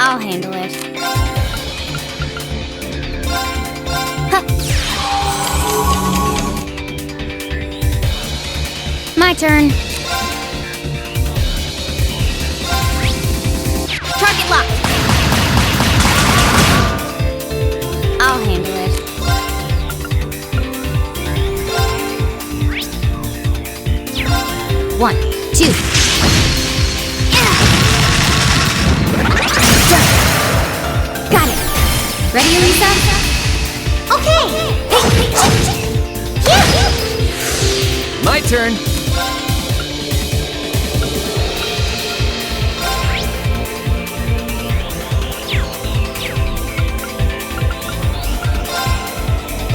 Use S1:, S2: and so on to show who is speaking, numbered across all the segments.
S1: I'll handle it. Huh. My turn. Target locked. I'll handle it. 1, 2. Got it. Ready, Elisa? Okay.
S2: My turn.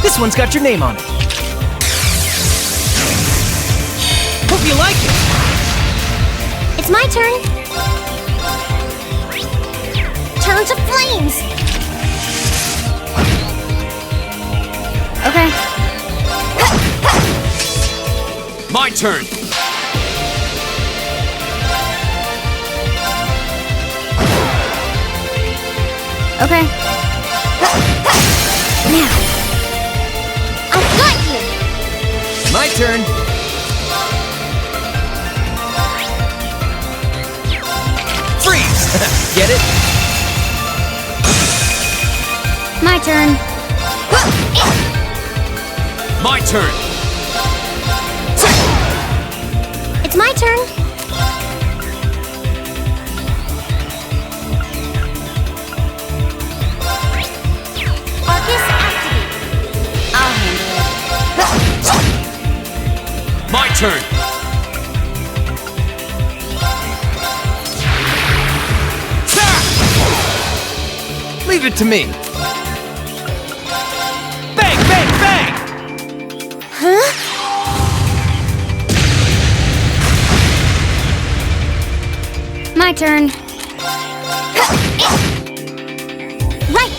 S2: This one's got your name on it. Hope you like it.
S1: It's my turn. Turn to flames. Okay.
S2: My turn.
S1: Okay. Now. I've got you.
S2: My turn. Freeze! Get it?
S1: My turn.
S2: My turn.
S1: It's my turn. Arcus activate. I'll handle it.
S2: My turn. Leave it to me. Bang, bang, bang!
S1: Huh? My turn. Right.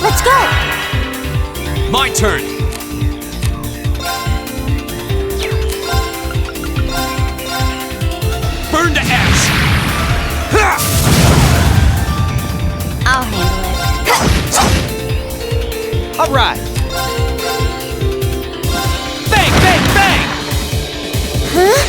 S1: Let's go.
S2: My turn. Burn to ash.
S1: I'll handle it.
S2: All right. Bang, bang, bang!
S1: Huh?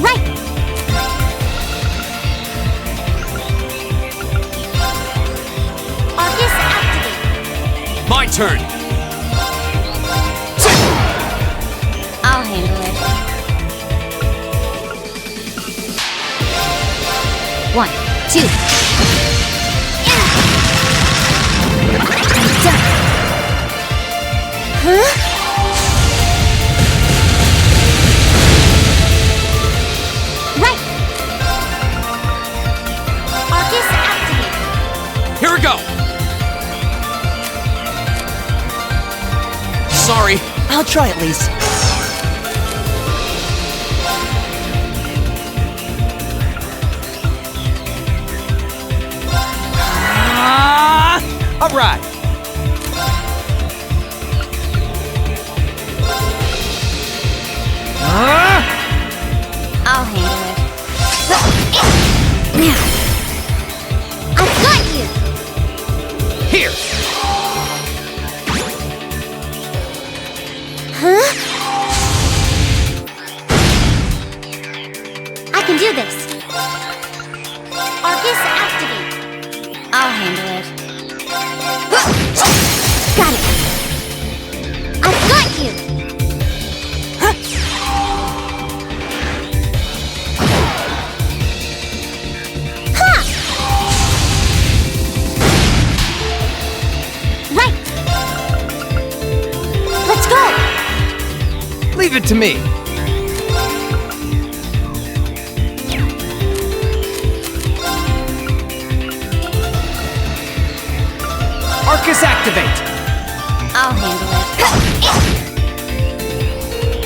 S1: Right. Arcus activate.
S2: My turn.
S1: I'll handle it. 1, 2. Done. Huh? Right. Arcus activate.
S2: Here we go. Sorry.
S3: I'll try at least.
S2: All right.
S1: I'll handle it. Now. I've got you.
S2: Here.
S1: Huh? I can do this. Arcus activate. I'll handle it. Got it. I've got you. Huh? Huh. Right. Let's go.
S2: Leave it to me. Focus activate!
S1: I'll handle it.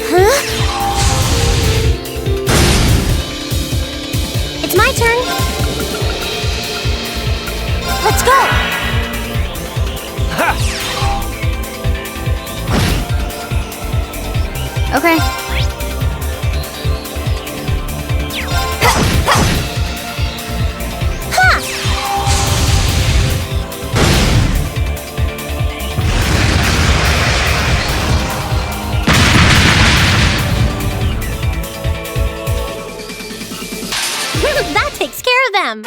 S1: Huh? It's my turn. Let's go!
S2: Ha!
S1: Okay. That takes care of them.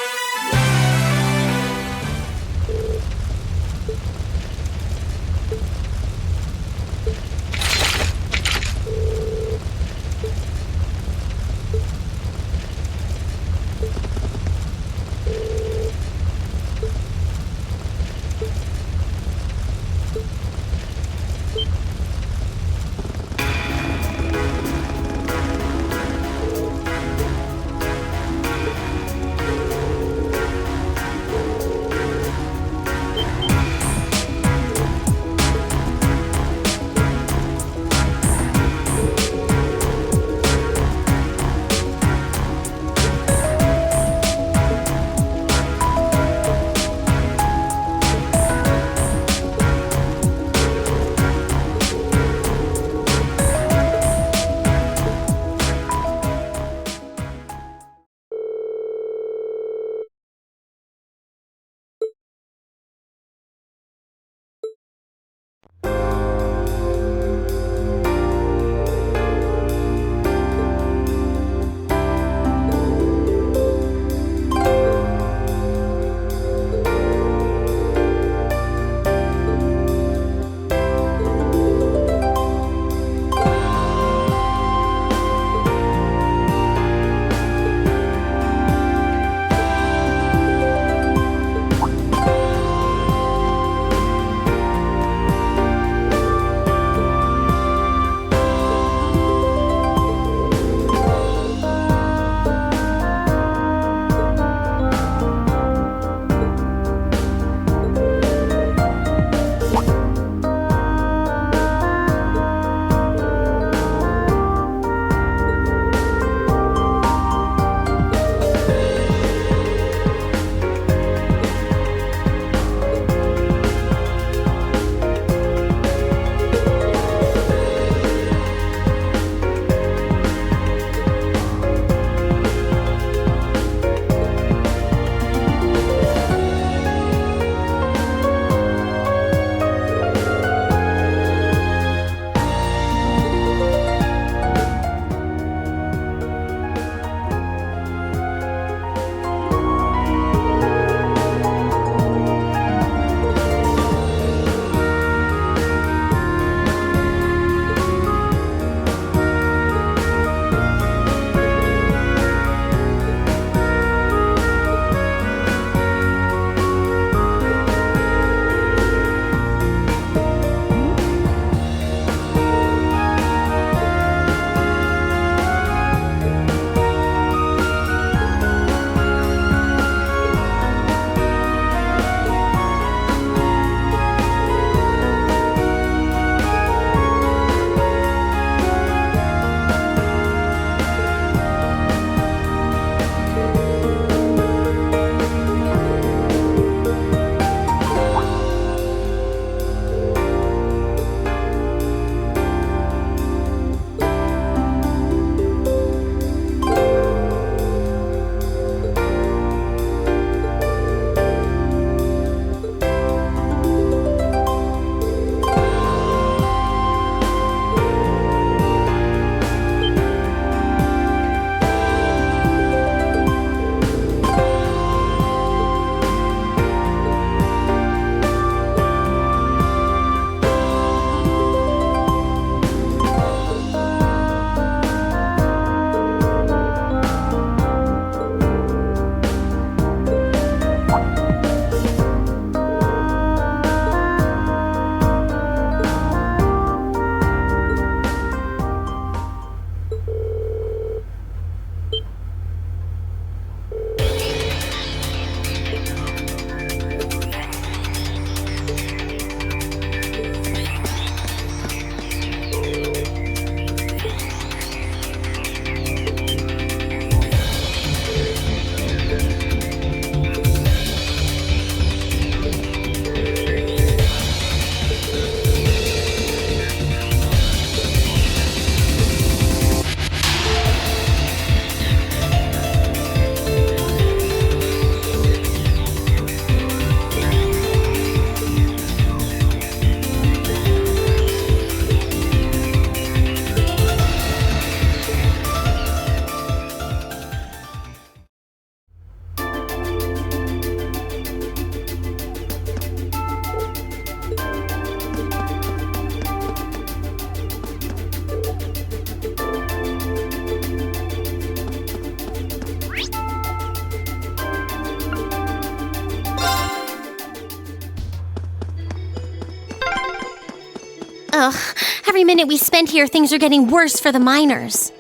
S1: Ugh, every minute we spend here, things are getting worse for the miners.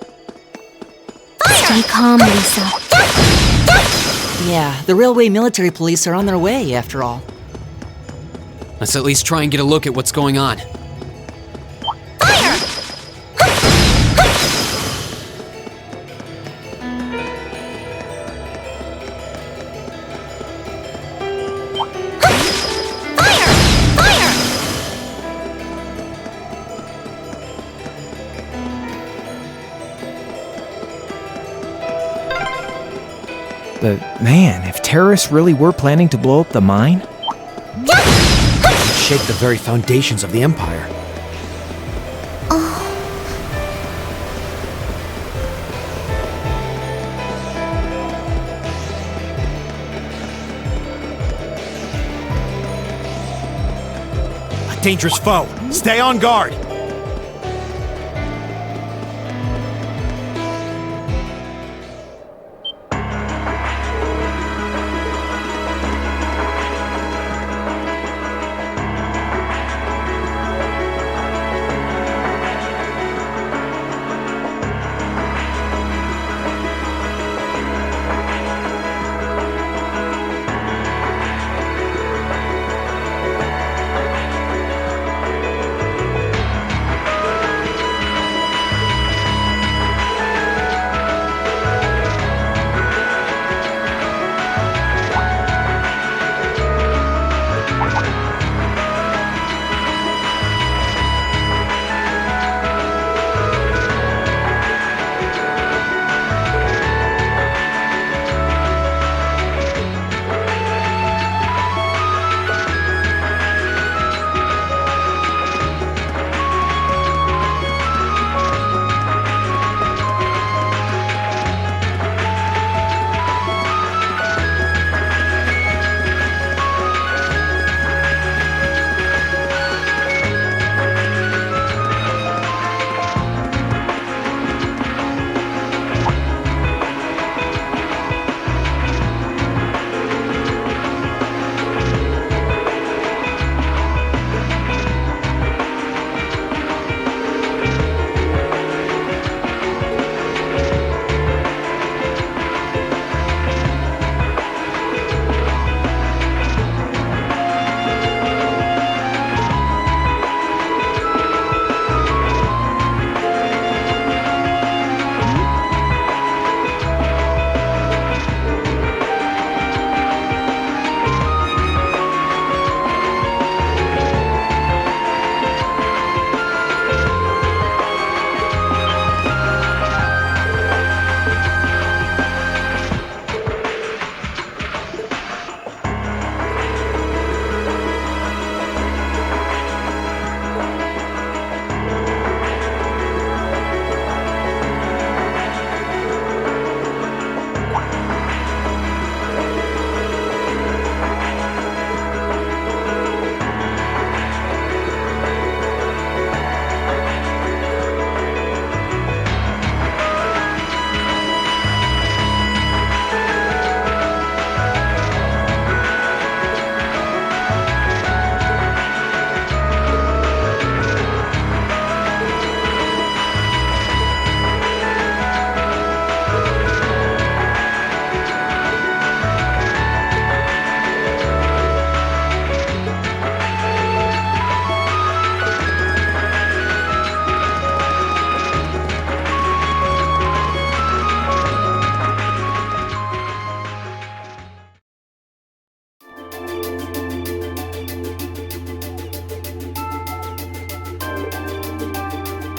S1: Stay calm, Lisa.
S3: Yeah, the railway military police are on their way, after all.
S2: Let's at least try and get a look at what's going on.
S4: But man, if terrorists really were planning to blow up the mine,
S2: It'd shake the very foundations of the Empire.
S5: A dangerous foe. Stay on guard.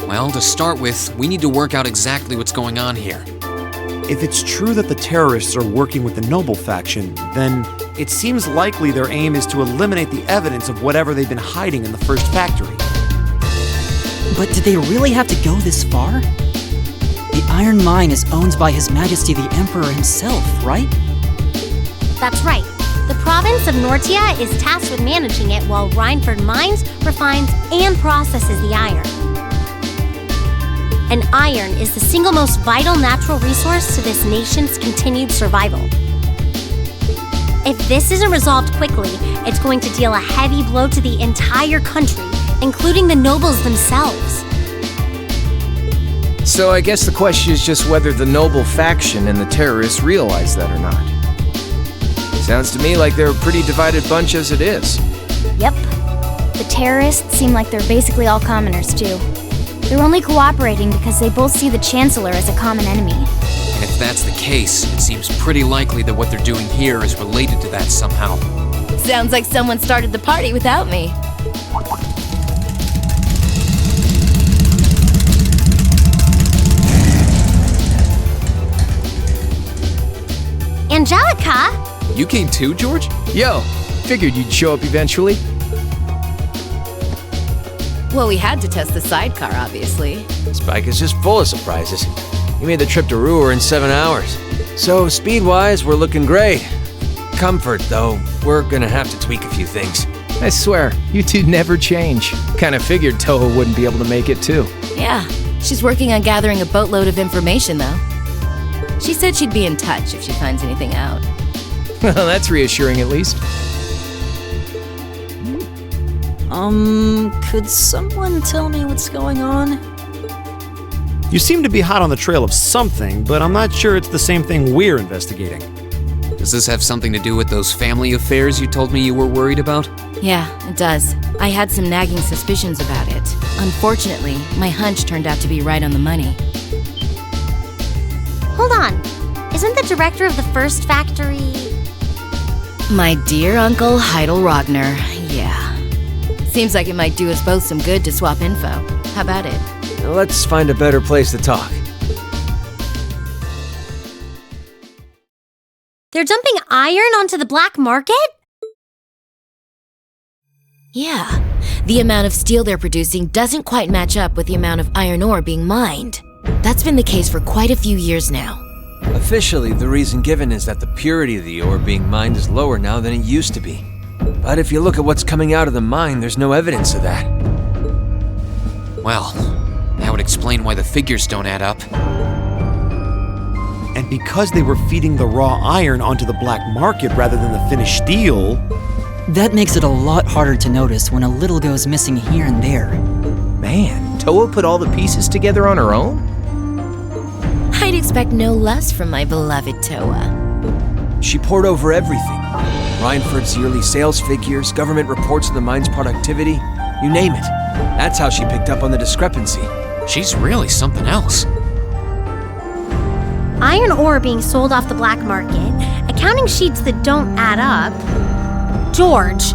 S2: Well, to start with, we need to work out exactly what's going on here.
S5: If it's true that the terrorists are working with the Noble faction, then it seems likely their aim is to eliminate the evidence of whatever they've been hiding in the first factory.
S3: But did they really have to go this far? The Iron Mine is owned by His Majesty the Emperor himself, right?
S1: That's right. The province of Nortia is tasked with managing it while Reinford mines, refines, and processes the iron. And iron is the single most vital natural resource to this nation's continued survival. If this isn't resolved quickly, it's going to deal a heavy blow to the entire country including the nobles themselves.
S4: So I guess the question is just whether the noble faction and the terrorists realize that or not. Sounds to me like they're a pretty divided bunch as it is.
S6: Yep. The terrorists seem like they're basically all commoners, too. They're only cooperating because they both see the Chancellor as a common enemy.
S2: And if that's the case, it seems pretty likely that what they're doing here is related to that somehow.
S7: Sounds like someone started the party without me.
S1: Angelica?
S2: You came too, George?
S4: Yo, figured you'd show up eventually.
S7: Well, we had to test the sidecar, obviously.
S2: Spike is just full of surprises. You made the trip to Ruhr in 7 hours. So, speed-wise, we're looking great. Comfort, though, we're gonna have to tweak a few things.
S4: I swear, you two never change. Kinda figured Toho wouldn't be able to make it too.
S7: Yeah, she's working on gathering a boatload of information, though. She said she'd be in touch if she finds anything out.
S4: Well, that's reassuring at least.
S3: Could someone tell me what's going on?
S5: You seem to be hot on the trail of something, but I'm not sure it's the same thing we're investigating.
S2: Does this have something to do with those family affairs you told me you were worried about?
S7: Yeah, it does. I had some nagging suspicions about it. Unfortunately, my hunch turned out to be right on the money.
S1: Hold on. Isn't the director of the first factory...
S7: My dear Uncle Heidel Rogner, yeah. Seems like it might do us both some good to swap info. How about it?
S2: Now let's find a better place to talk.
S1: They're dumping iron onto the black market?
S7: Yeah. The amount of steel they're producing doesn't quite match up with the amount of iron ore being mined. That's been the case for quite a few years now.
S8: Officially, the reason given is that the purity of the ore being mined is lower now than it used to be. But if you look at what's coming out of the mine, there's no evidence of that.
S2: Well, that would explain why the figures don't add up.
S5: And because they were feeding the raw iron onto the black market rather than the finished steel...
S3: That makes it a lot harder to notice when a little goes missing here and there.
S4: Man, Toho put all the pieces together on her own?
S7: I'd expect no less from my beloved Toa.
S8: She poured over everything. Reinford's yearly sales figures, government reports of the mine's productivity, you name it. That's how she picked up on the discrepancy.
S2: She's really something else.
S1: Iron ore being sold off the black market, accounting sheets that don't add up. George,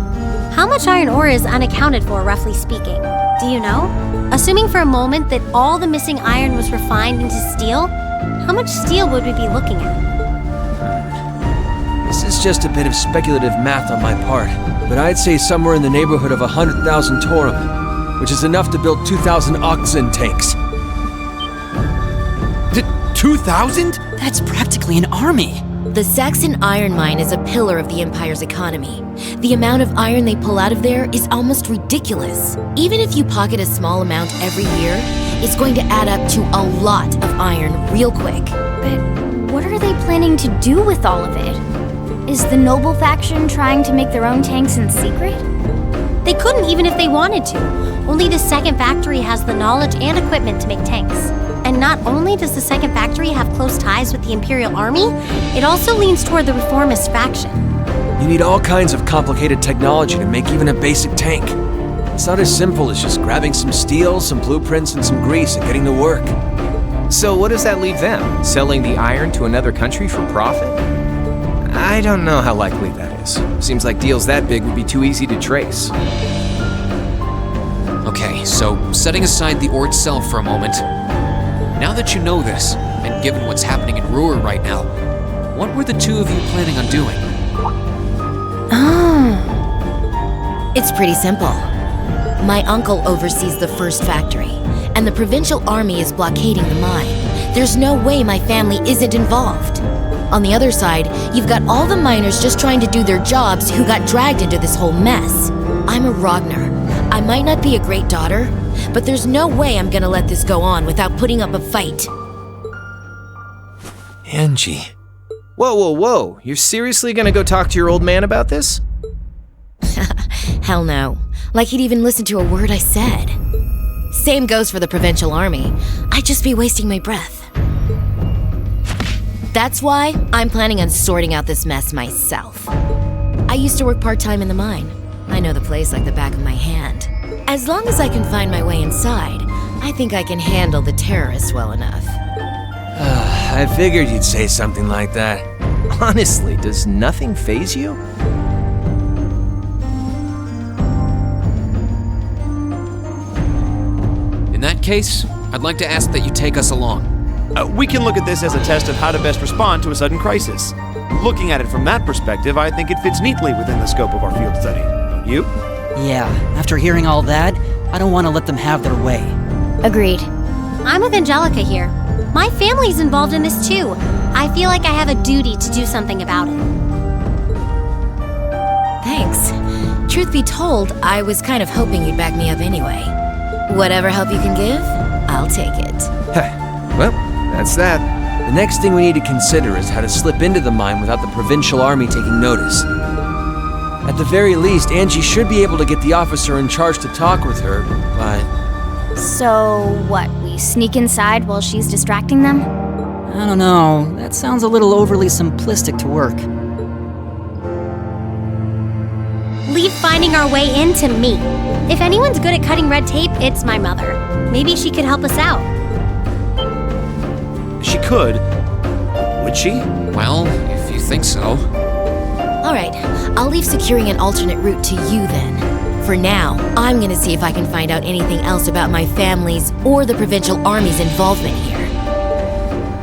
S1: how much iron ore is unaccounted for, roughly speaking? Do you know? Assuming for a moment that all the missing iron was refined into steel, how much steel would we be looking at?
S8: This is just a bit of speculative math on my part, but I'd say somewhere in the neighborhood of 100,000 Torum, which is enough to build 2,000 oxen tanks.
S5: 2,000?
S3: That's practically an army.
S7: The Sachsen Iron Mine is a pillar of the Empire's economy. The amount of iron they pull out of there is almost ridiculous. Even if you pocket a small amount every year, it's going to add up to a lot of iron real quick.
S6: But what are they planning to do with all of it? Is the noble faction trying to make their own tanks in secret?
S1: They couldn't even if they wanted to. Only the second factory has the knowledge and equipment to make tanks. And not only does the second factory have close ties with the Imperial Army, it also leans toward the reformist faction.
S8: You need all kinds of complicated technology to make even a basic tank. It's not as simple as just grabbing some steel, some blueprints, and some grease and getting to work.
S4: So what does that leave them? Selling the iron to another country for profit? I don't know how likely that is. Seems like deals that big would be too easy to trace.
S2: Okay, so setting aside the ore itself for a moment. Now that you know this, and given what's happening in Ruhr right now, what were the two of you planning on doing?
S7: It's pretty simple. My uncle oversees the first factory, and the Provincial Army is blockading the mine. There's no way my family isn't involved. On the other side, you've got all the miners just trying to do their jobs who got dragged into this whole mess. I'm a Rogner. I might not be a great daughter, but there's no way I'm gonna let this go on without putting up a fight.
S8: Angie.
S4: Whoa, whoa, whoa. You're seriously gonna go talk to your old man about this?
S7: Hell no. Like he'd even listen to a word I said. Same goes for the Provincial Army. I'd just be wasting my breath. That's why I'm planning on sorting out this mess myself. I used to work part-time in the mine. I know the place like the back of my hand. As long as I can find my way inside, I think I can handle the terrorists well enough.
S2: I figured you'd say something like that.
S4: Honestly, does nothing faze you?
S9: In that case, I'd like to ask that you take us along.
S5: We can look at this as a test of how to best respond to a sudden crisis. Looking at it from that perspective, I think it fits neatly within the scope of our field study. Don't you?
S3: Yeah, after hearing all that, I don't want to let them have their way.
S6: Agreed.
S1: I'm with Angelica here. My family's involved in this too. I feel like I have a duty to do something about it.
S7: Thanks. Truth be told, I was kind of hoping you'd back me up anyway. Whatever help you can give, I'll take it.
S4: Well, that's that.
S2: The next thing we need to consider is how to slip into the mine without the Provincial Army taking notice. At the very least, Angie should be able to get the officer in charge to talk with her, but...
S6: So, what, we sneak inside while she's distracting them?
S3: I don't know, that sounds a little overly simplistic to work.
S1: Leave finding our way in to me. If anyone's good at cutting red tape, it's my mother. Maybe she could help us out.
S5: She could. Would she?
S9: Well, if you think so.
S7: Alright, I'll leave securing an alternate route to you then. For now, I'm gonna see if I can find out anything else about my family's or the Provincial Army's involvement here.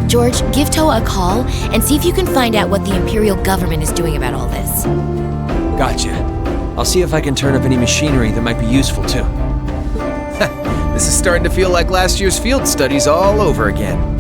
S7: George, give Toa a call and see if you can find out what the Imperial government is doing about all this.
S2: Gotcha. I'll see if I can turn up any machinery that might be useful too.
S4: This is starting to feel like last year's field studies all over again.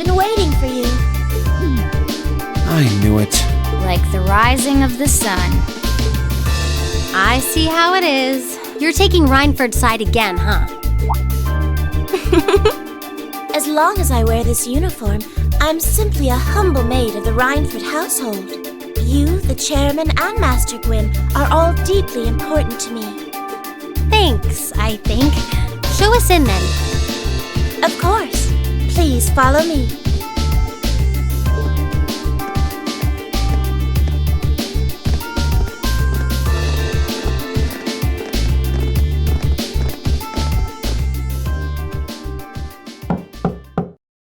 S10: been waiting for you.
S5: I knew it.
S6: Like the rising of the sun.
S1: I see how it is. You're taking Rhineford's side again, huh?
S10: As long as I wear this uniform, I'm simply a humble maid of the Rhineford household. You, the chairman, and Master Gwyn are all deeply important to me.
S1: Thanks, I think. Show us in then.
S10: Of course. Please follow me.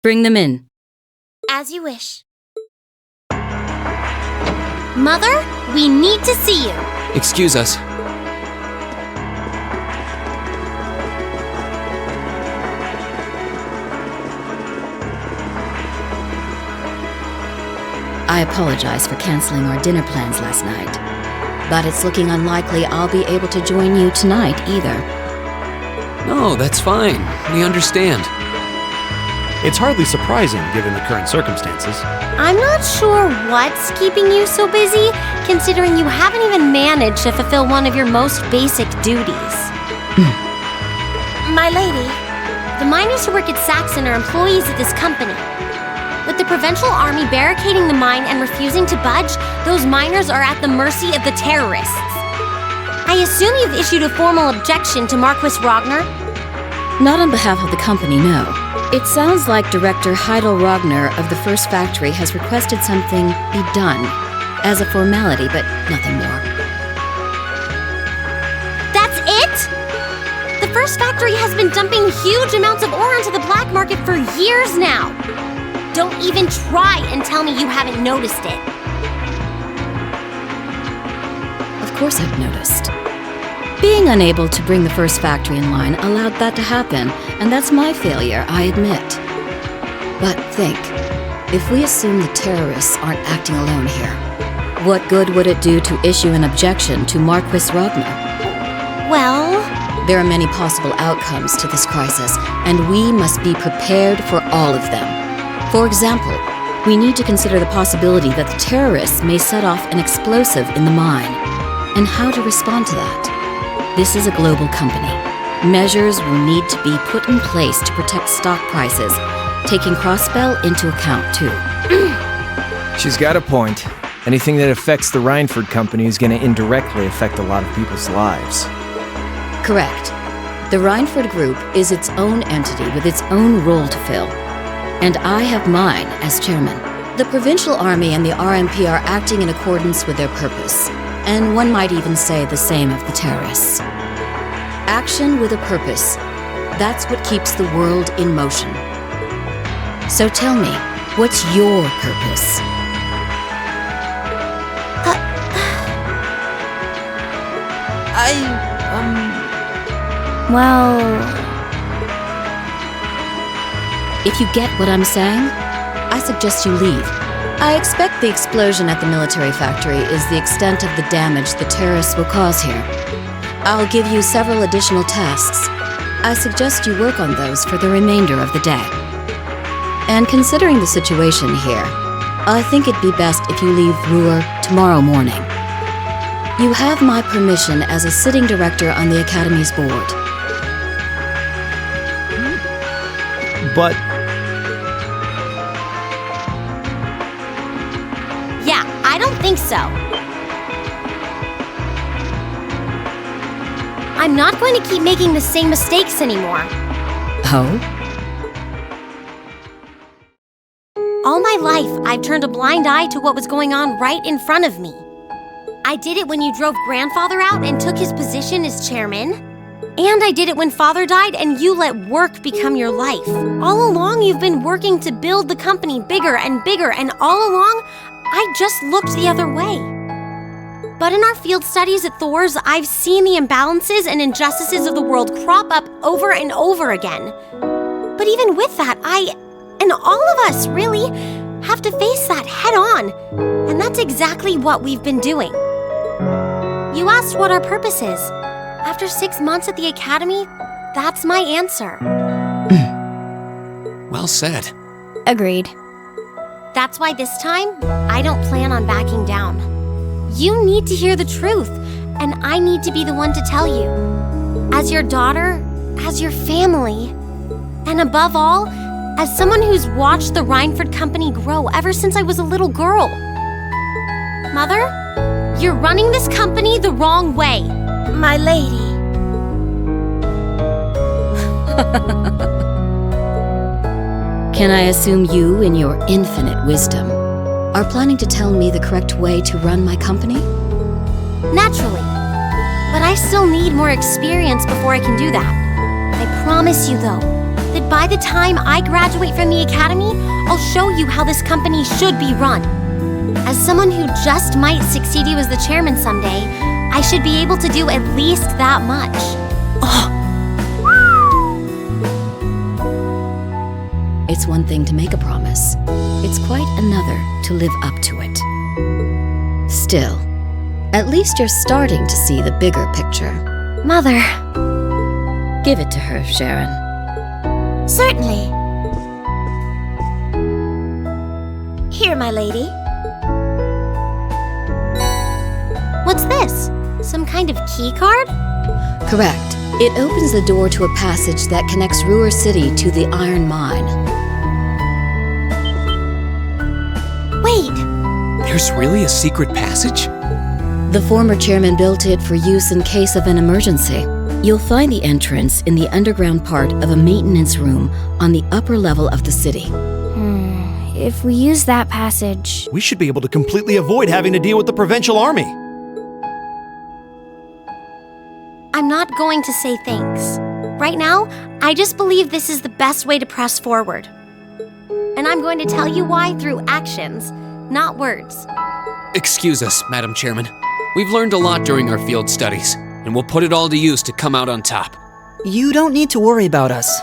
S11: Bring them in.
S10: As you wish.
S1: Mother, we need to see you.
S9: Excuse us.
S11: I apologize for canceling our dinner plans last night, but it's looking unlikely I'll be able to join you tonight either.
S9: No, that's fine. We understand.
S5: It's hardly surprising given the current circumstances.
S1: I'm not sure what's keeping you so busy, considering you haven't even managed to fulfill one of your most basic duties.
S10: My lady.
S1: The miners who work at Sachsen are employees of this company. With the Provincial Army barricading the mine and refusing to budge, those miners are at the mercy of the terrorists. I assume you've issued a formal objection to Marquis Ragnar?
S11: Not on behalf of the company, no. It sounds like Director Heidel Ragnar of the first factory has requested something be done as a formality, but nothing more.
S1: That's it? The first factory has been dumping huge amounts of ore into the black market for years now. Don't even try and tell me you haven't noticed it.
S11: Of course I've noticed. Being unable to bring the first factory in line allowed that to happen, and that's my failure, I admit. But think, if we assume the terrorists aren't acting alone here, what good would it do to issue an objection to Marquis Ragnar?
S1: Well,
S11: there are many possible outcomes to this crisis, and we must be prepared for all of them. For example, we need to consider the possibility that the terrorists may set off an explosive in the mine, and how to respond to that. This is a global company. Measures will need to be put in place to protect stock prices, taking Crossbell into account too.
S4: She's got a point. Anything that affects the Rhineford company is going to indirectly affect a lot of people's lives.
S11: Correct. The Rhineford Group is its own entity with its own role to fill. And I have mine as chairman. The Provincial Army and the RMP are acting in accordance with their purpose. And one might even say the same of the terrorists. Action with a purpose. That's what keeps the world in motion. So tell me, what's your purpose?
S6: Well...
S11: If you get what I'm saying, I suggest you leave. I expect the explosion at the military factory is the extent of the damage the terrorists will cause here. I'll give you several additional tasks. I suggest you work on those for the remainder of the day. And considering the situation here, I think it'd be best if you leave Ruhr tomorrow morning. You have my permission as a sitting director on the Academy's board.
S5: But
S1: yeah, I don't think so. I'm not going to keep making the same mistakes anymore.
S11: Oh?
S1: All my life, I've turned a blind eye to what was going on right in front of me. I did it when you drove Grandfather out and took his position as chairman. And I did it when Father died and you let work become your life. All along, you've been working to build the company bigger and bigger, and all along, I just looked the other way. But in our field studies at Thor's, I've seen the imbalances and injustices of the world crop up over and over again. But even with that, I, and all of us, really, have to face that head on. And that's exactly what we've been doing. You asked what our purpose is. After 6 months at the Academy, that's my answer.
S9: Well said.
S6: Agreed.
S1: That's why this time, I don't plan on backing down. You need to hear the truth, and I need to be the one to tell you. As your daughter, as your family, and above all, as someone who's watched the Rhineford Company grow ever since I was a little girl. Mother, you're running this company the wrong way.
S10: My lady.
S11: Can I assume you, in your infinite wisdom, are planning to tell me the correct way to run my company?
S1: Naturally. But I still need more experience before I can do that. I promise you, though, that by the time I graduate from the academy, I'll show you how this company should be run. As someone who just might succeed you as the chairman someday, I should be able to do at least that much.
S11: It's one thing to make a promise. It's quite another to live up to it. Still, at least you're starting to see the bigger picture.
S1: Mother.
S11: Give it to her, Sharon.
S10: Certainly. Here, my lady.
S1: What's this? Some kind of key card?
S11: Correct. It opens the door to a passage that connects Ruhr City to the Iron Mine.
S1: Wait!
S9: There's really a secret passage?
S11: The former chairman built it for use in case of an emergency. You'll find the entrance in the underground part of a maintenance room on the upper level of the city.
S6: If we use that passage...
S5: We should be able to completely avoid having to deal with the Provincial Army.
S1: I'm not going to say thanks. Right now, I just believe this is the best way to press forward. And I'm going to tell you why through actions, not words.
S9: Excuse us, Madam Chairman. We've learned a lot during our field studies, and we'll put it all to use to come out on top.
S3: You don't need to worry about us.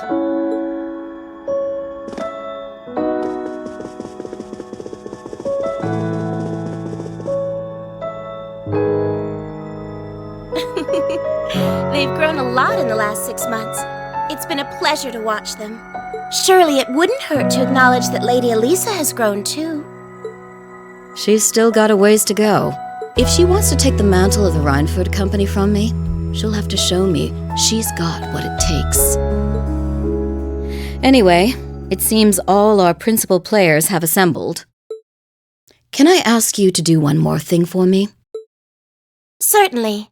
S10: They've grown a lot in the last 6 months. It's been a pleasure to watch them. Surely it wouldn't hurt to acknowledge that Lady Elisa has grown too.
S11: She's still got a ways to go. If she wants to take the mantle of the Rhineford Company from me, she'll have to show me she's got what it takes. Anyway, it seems all our principal players have assembled. Can I ask you to do one more thing for me?
S10: Certainly.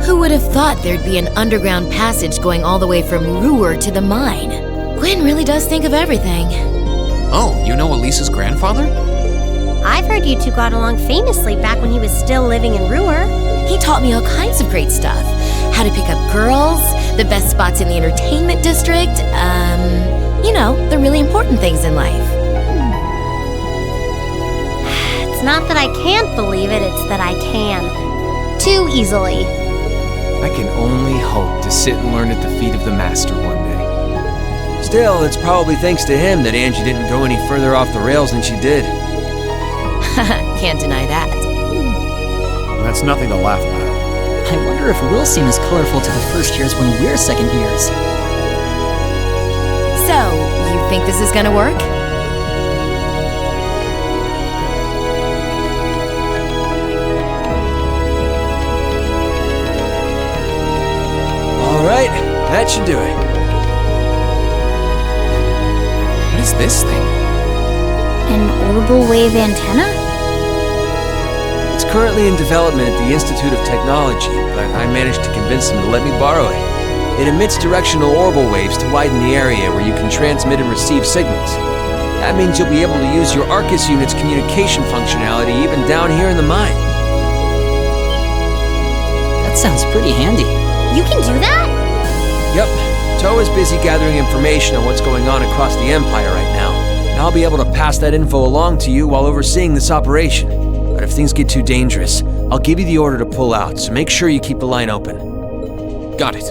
S7: Who would have thought there'd be an underground passage going all the way from Ruhr to the mine? Gwen really does think of everything.
S9: Oh, you know Elisa's grandfather?
S1: I've heard you two got along famously back when he was still living in Ruhr.
S7: He taught me all kinds of great stuff. How to pick up girls, the best spots in the entertainment district, you know, the really important things in life.
S1: It's not that I can't believe it, it's that I can. Too easily.
S4: I can only hope to sit and learn at the feet of the master one day.
S2: Still, it's probably thanks to him that Angie didn't go any further off the rails than she did.
S7: Can't deny that.
S5: That's nothing to laugh at.
S3: I wonder if we'll seem as colorful to the first years when we're second years.
S7: So, you think this is gonna work?
S2: All right, that should do it.
S9: What is this thing?
S6: An orbital wave antenna?
S2: It's currently in development at the Institute of Technology, but I managed to convince them to let me borrow it. It emits directional orbital waves to widen the area where you can transmit and receive signals. That means you'll be able to use your Arcus unit's communication functionality even down here in the mine.
S3: That sounds pretty handy.
S1: You can do that?
S2: Yep, Toe is busy gathering information on what's going on across the Empire right now, and I'll be able to pass that info along to you while overseeing this operation. But if things get too dangerous, I'll give you the order to pull out, so make sure you keep the line open.
S9: Got it.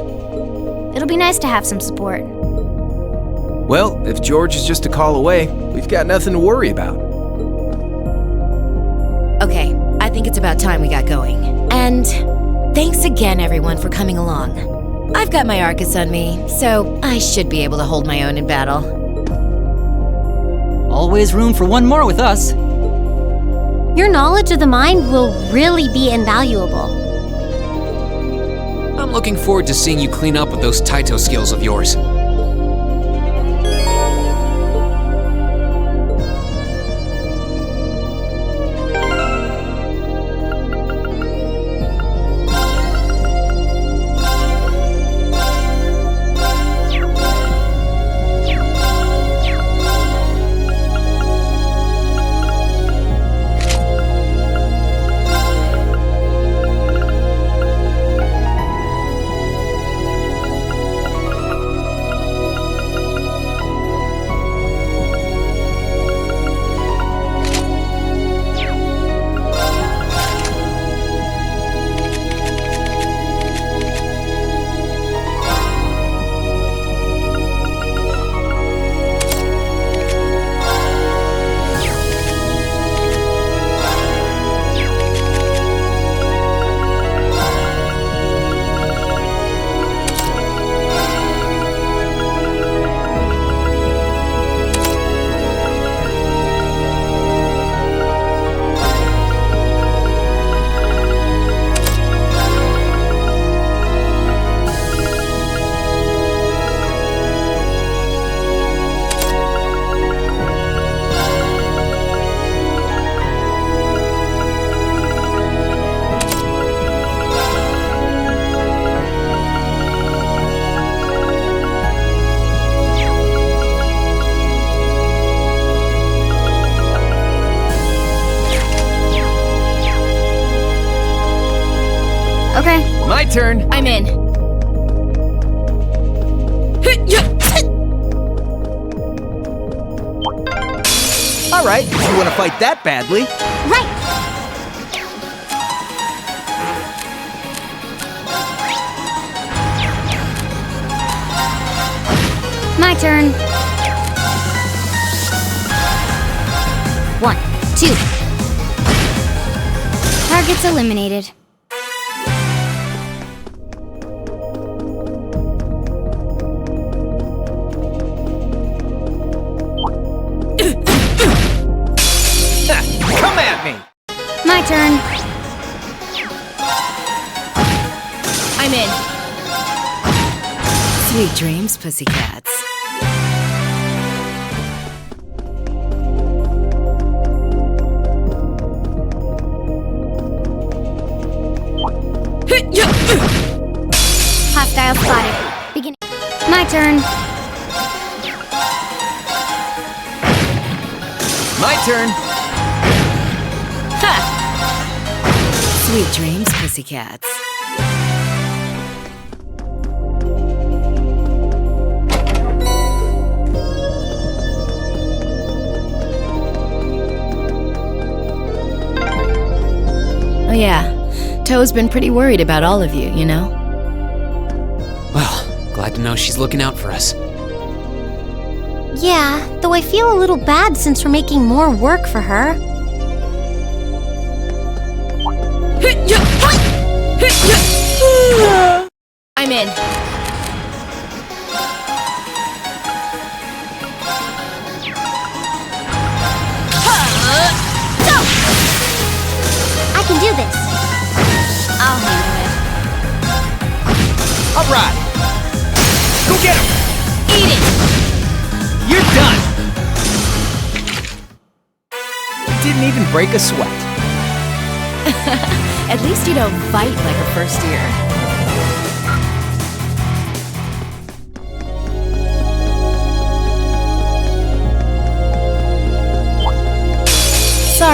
S6: It'll be nice to have some support.
S4: Well, if George is just a call away, we've got nothing to worry about.
S7: Okay, I think it's about time we got going. And thanks again, everyone, for coming along. I've got my Arcus on me, so I should be able to hold my own in battle.
S3: Always room for one more with us.
S1: Your knowledge of the mine will really be invaluable.
S9: I'm looking forward to seeing you clean up with those Taito skills of yours.
S6: Okay,
S4: My turn.
S6: I'm in.
S4: All right, if you want to fight that badly.
S1: Right!
S6: My turn. 1, 2. Targets eliminated.
S4: Come at me.
S6: My turn. I'm in.
S7: Sweet dreams, pussycats.
S6: Hostile spotted. Beginning. My turn.
S4: My turn.
S7: Sweet dreams, pussycats. Oh yeah, Toe's been pretty worried about all of you, you know?
S9: Well, glad to know she's looking out for us.
S1: Yeah, though I feel a little bad since we're making more work for her.
S6: I'm in.
S1: I can do this.
S6: I'll handle it.
S4: All right. Go get him.
S6: Eat it!
S4: You're done. You didn't even break a sweat.
S7: At least you don't fight like a first year.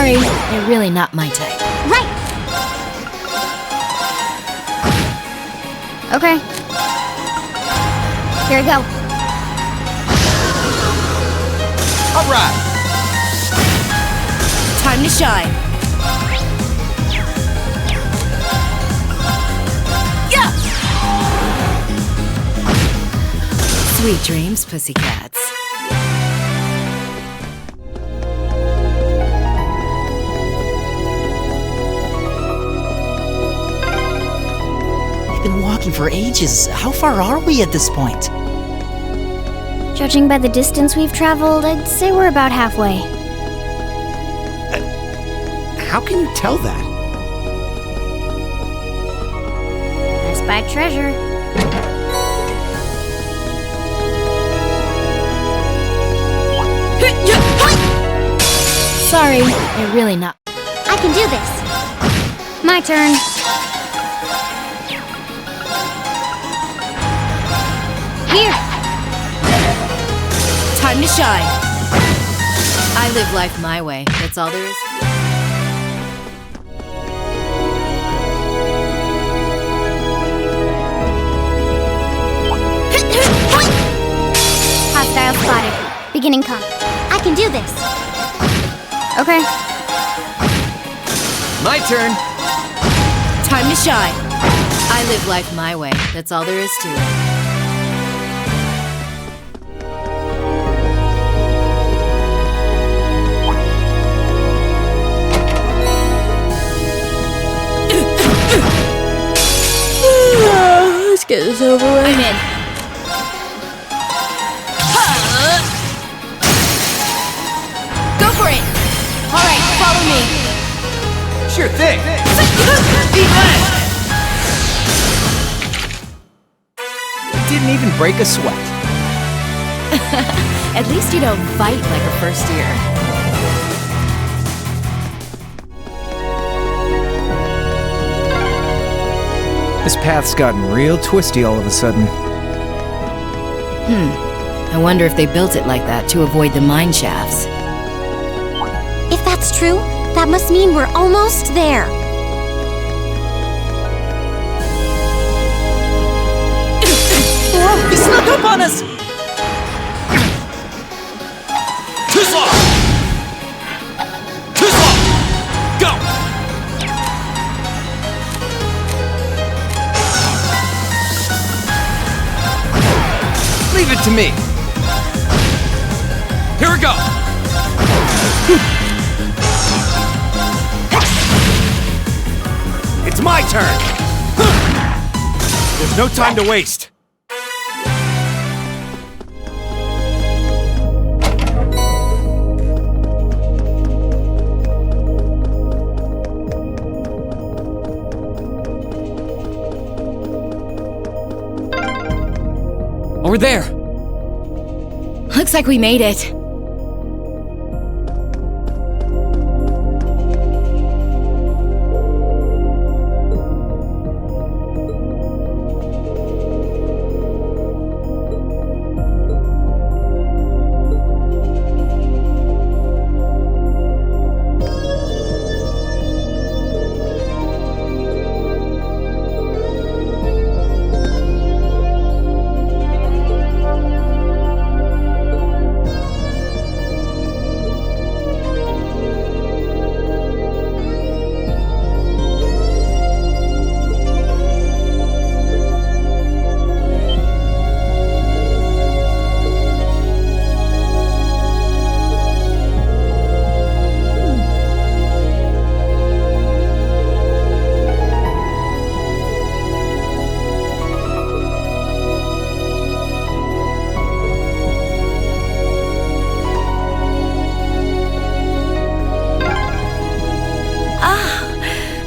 S6: Sorry.
S7: You're really not my type.
S1: Right!
S6: Okay. Here we go.
S4: All right.
S7: Time to shine. Yeah! Sweet dreams, pussycats.
S3: We've been walking for ages. How far are we at this point?
S6: Judging by the distance we've traveled, I'd say we're about halfway.
S5: How can you tell that?
S6: I spied treasure.
S7: Sorry, you're really not.
S1: I can do this.
S6: My turn.
S1: Here!
S7: Time to shine. I live life my way. That's all there is.
S6: Hostile spotted. Beginning comp.
S1: I can do this.
S6: Okay.
S4: My turn.
S7: Time to shine. I live life my way. That's all there is to it.
S11: Let's get this over with.
S7: I'm in. Go for it! Alright, follow me.
S4: Sure thing. Didn't even break a sweat.
S7: At least you don't bite like a first year.
S4: This path's gotten real twisty all of a sudden.
S7: I wonder if they built it like that to avoid the mine shafts.
S1: If that's true, that must mean we're almost there.
S3: Whoa, he snuck up on us!
S8: Go!
S4: Leave it to me.
S8: Here we go!
S5: It's my turn! There's no time to waste.
S9: Over there!
S7: Looks like we made it.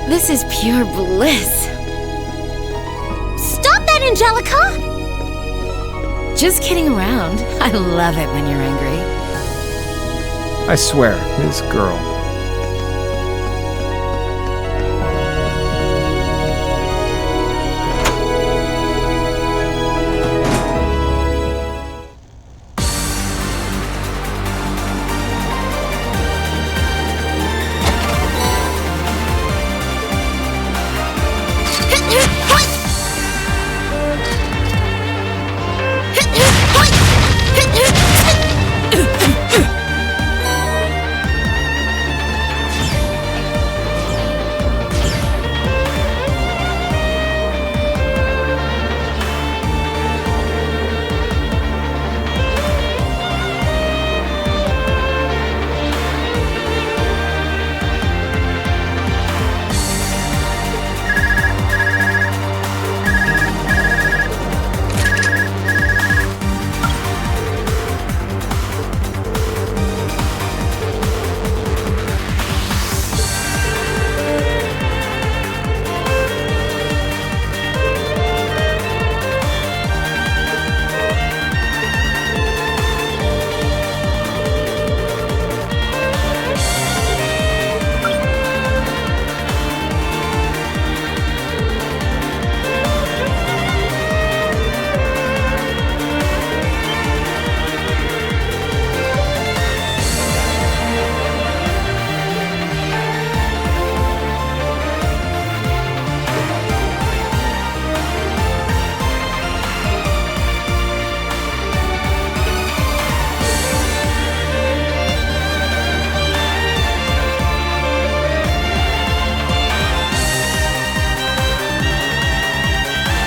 S7: This is pure bliss.
S1: Stop that, Angelica!
S7: Just kidding around. I love it when you're angry.
S4: I swear, this girl.